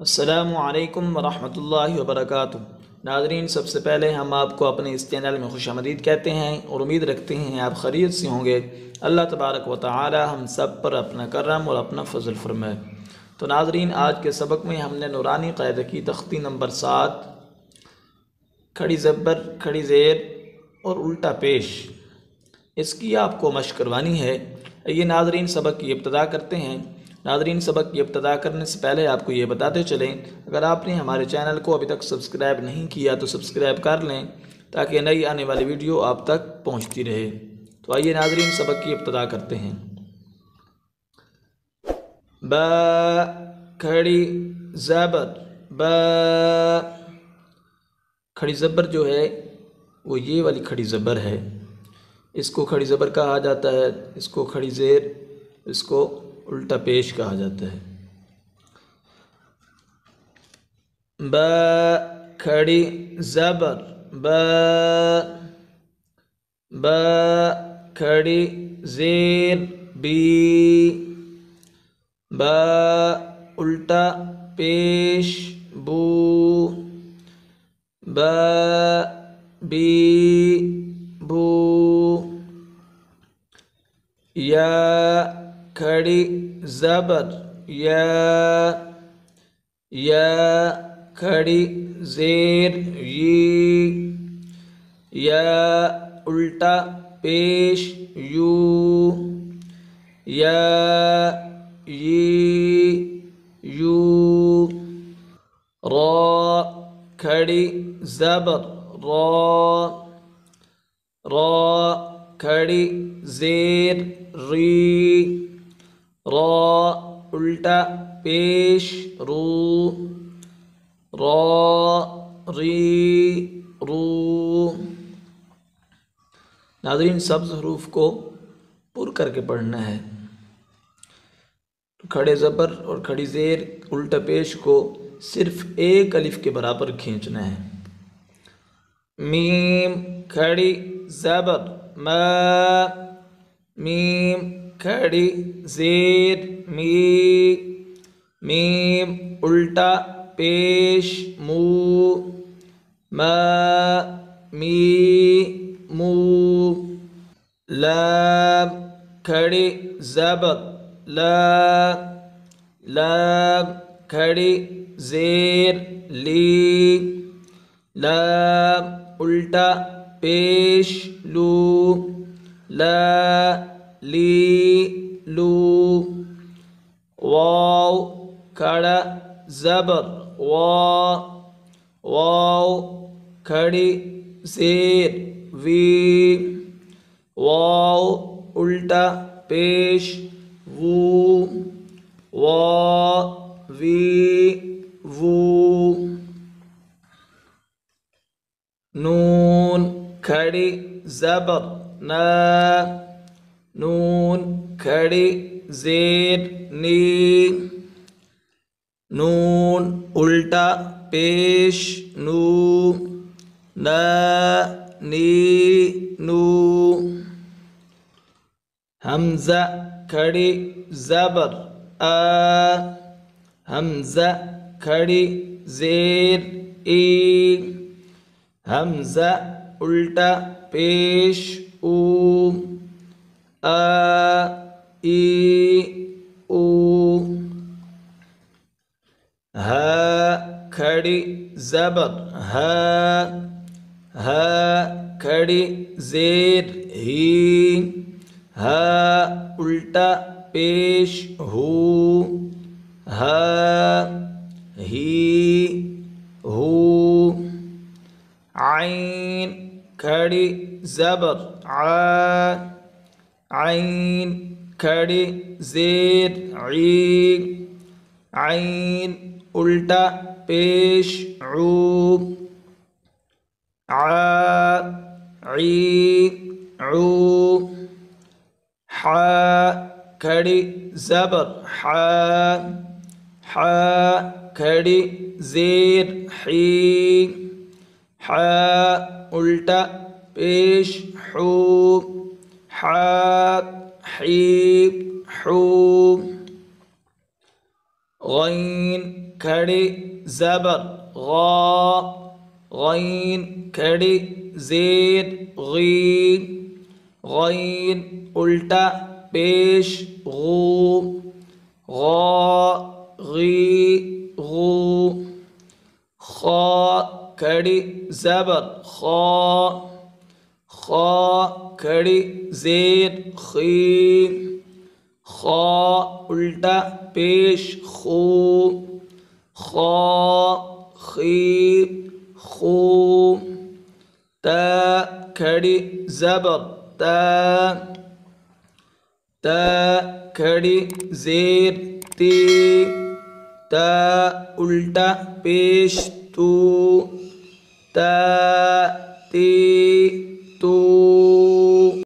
अस्सलामु अलैकुम वरहमतुल्लाहि वबरकातुहू। नाज़रीन, सबसे पहले हम आपको अपने इस चैनल में खुशामदीद कहते हैं और उम्मीद रखते हैं आप खैरियत से होंगे। अल्लाह तबारक व तआला हम सब पर अपना करम और अपना फजल फरमाए। तो नाज़रीन, आज के सबक में हमने नूरानी क़ायदे की तख्ती नंबर 7 खड़ी ज़बर, खड़ी ज़ेर और उल्टा पेश, इसकी आपको मशक़ करवानी है। ये नाज़रीन सबक की इब्तदा करते हैं। नाज़रीन, सबक की इब्तदा करने से पहले आपको ये बताते चलें, अगर आपने हमारे चैनल को अभी तक सब्सक्राइब नहीं किया तो सब्सक्राइब कर लें ताकि नई आने वाली वीडियो आप तक पहुंचती रहे। तो आइए नाज़रीन सबक की इब्तदा करते हैं। ब खड़ी ज़बर, ब खड़ी ज़बर जो है वो ये वाली खड़ी ज़बर है, इसको खड़ी ज़बर कहा जाता है, इसको खड़ी ज़ेर, इसको उल्टा पेश कहा जाता है। ब खड़ी ज़बर, ब खड़ी ज़ेर, बी, ब उल्टा पेश, बू, ब बी बू, या खड़ी ज़बर, या खड़ी ज़ेर, या उल्टा पेश, यू, या यू, रा खड़ी ज़बर, रा खड़ी ज़ेर, री, रा उल्टा पेश, रू, रा री रू। नाज़रीन, सब्ज़ हरूफ को पुर करके पढ़ना है। खड़े ज़बर और खड़ी ज़ेर उल्टा पेश को सिर्फ एक अलिफ के बराबर खींचना है। मीम खड़ी ज़बर, मा, मीम खड़ी ज़ेर, मी, मीम उल्टा पेश, मू, मा, मी, मू, लाम खड़ी ज़बर, ला, लाम खड़ी ज़ेर, ली, लाम उल्टा पेश, लू, ला, ली, लू, वाव खड़ा ज़बर, वा, वाव खड़ी ज़ेर, वी, वाव उल्टा पेश, वू, वा, वी, वू, नून खड़ी ज़बर, ना, नून खड़ी ज़ेर, नी, नून उल्टा पेश, नू, ना, नी, नू, हमज़ा खड़ी ज़बर, आ, हमज़ा खड़ी ज़ेर, ई, हमज़ा उल्टा पेश, ऊ, आ, ई, ऊ, हा खड़ी ज़बर, हा, हा खड़ी ज़ेर, ही, हा उल्टा पेश, हू, हा, ही, हू, आइन खड़ी ज़बर, आ, आइन खड़ी ज़ेर, ई, आइन उल्टा पेश, ऊ, आ, ई, ऊ, हा खड़ी ज़बर, हा, हा खड़ी ज़ेर, ही, हा उल्टा पेश, हू, हा, ही, हू, गैन खड़ी ज़बर ग़ा, ग़ैन खड़ी ज़ेर ग़ीन, ग़ैन उल्टा पेश गू, ग़ा ग़ी गू, ख़ा खड़ी ज़बर ख़ा, ख़ा खड़ी ज़ेर ख़ी, ख़ा उल्टा पेश खू, ख़ा खी खू, ता खड़ी ज़बर ता, ता खड़ी ज़ेर ती, ता उल्टा पेश तू, ता ती तू।